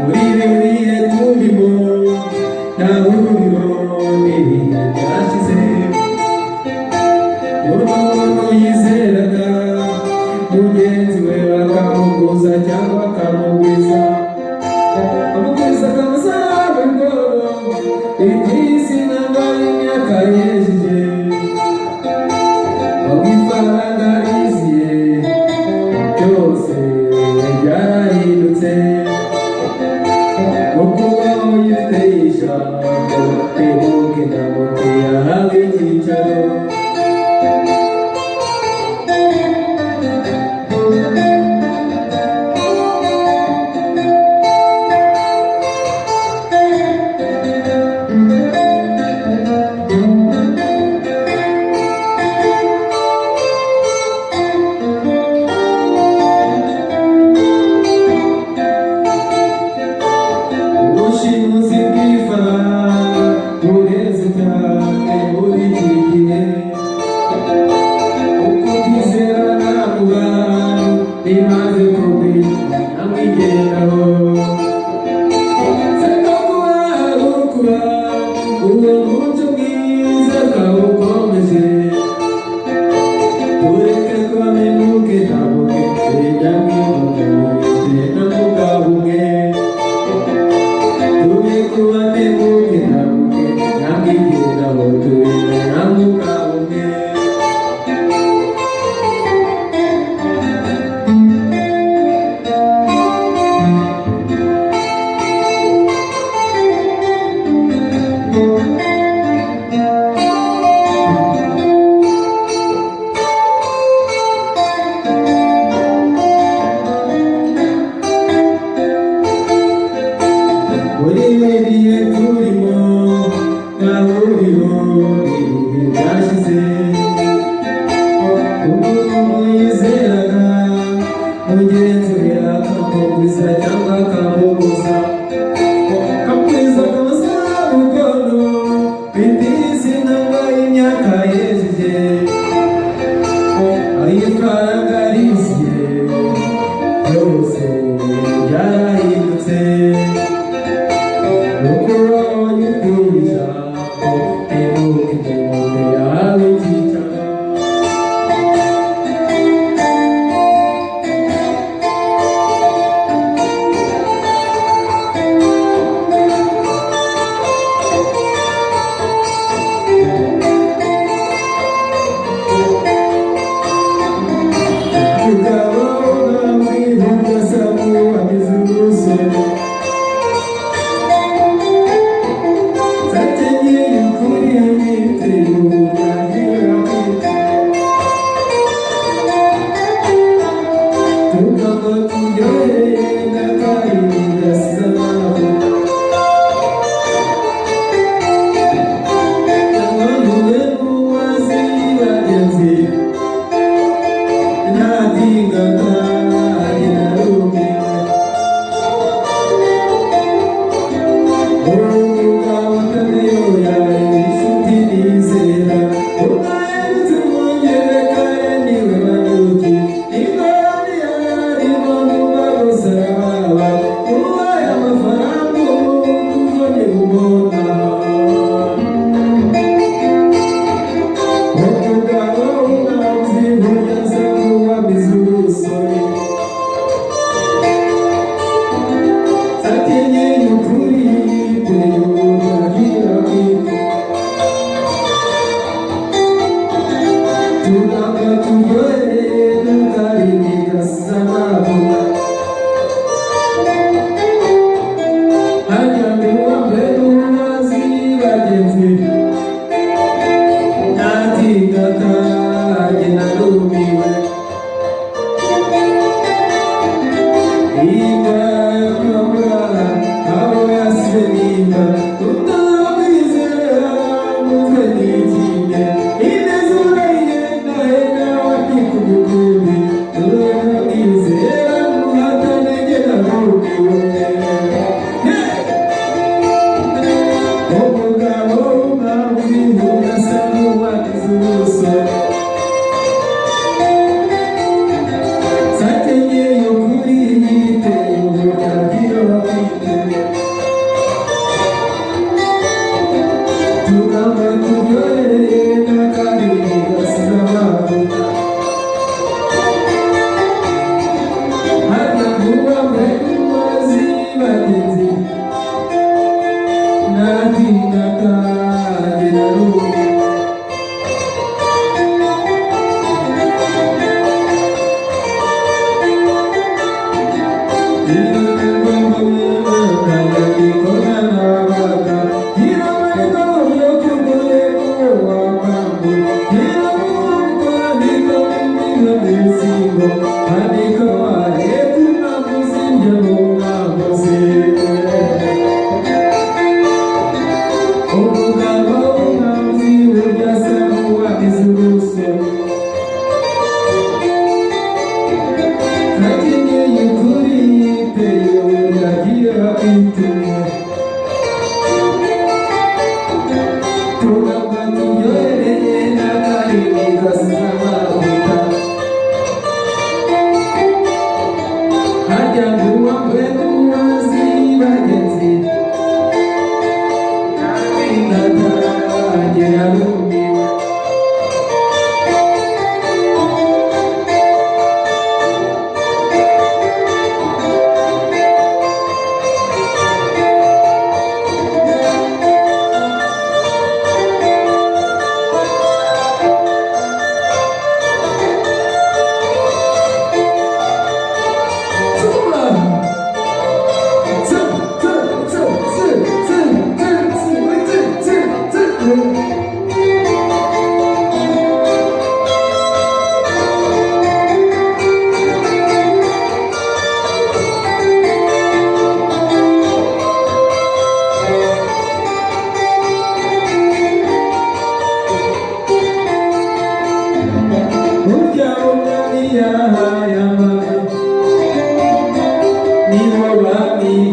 muri biriye turimo nta huriro n'ibihe byashize. Umuntu yizeraga mugenzi we akamuguza cyangwa akamugwiza, amugwiza akamusaba ingoro, iby'isi ntabwo imyaka yejeje, amafaranga ariziye, byose byarahindutse. Ukubaho yiteye ijambo, tebuke na mote yahawe icyicaro. Ubushimusi bw'ifaranga bureze cyane muri iki gihe, ukutizerana mu bantu bimaze kugwira namwigeraho. Seka kuba ukura uwo muco mwiza twawukomeje, tureke kubamemuke ntabuke ejya mwimugaburize na mugabo umwe. Tube kubamemuke ntabuke namwigeraho, tube na mugabo umwe. Muri biriye turimo nta huriro n'ibihe byashize. Umuntu yizeraga mugenzi we akamugwiza cyangwa akamuguza, akamugwiza akamusaba umukono, iby'isi ntabwo imyaka yejeje, amafaranga ariziye, byose byarahindutse. Ukubaho yiteye ijambo, tebuke na mote yahawe icyicaro.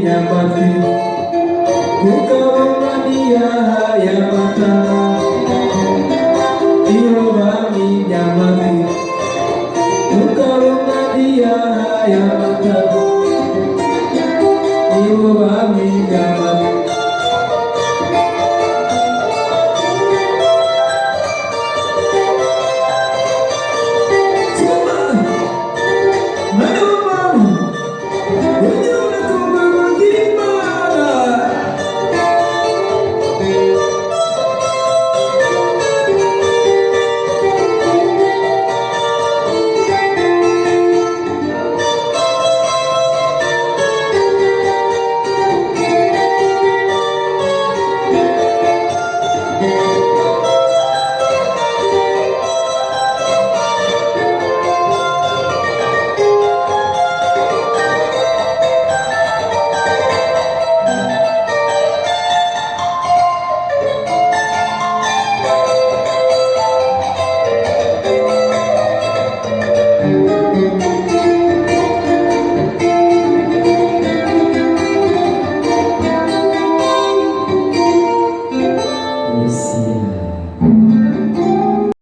nyamati ukabamania yamata iyo bami nyamati ukabamania yamata iyo bami nyamati Mesia.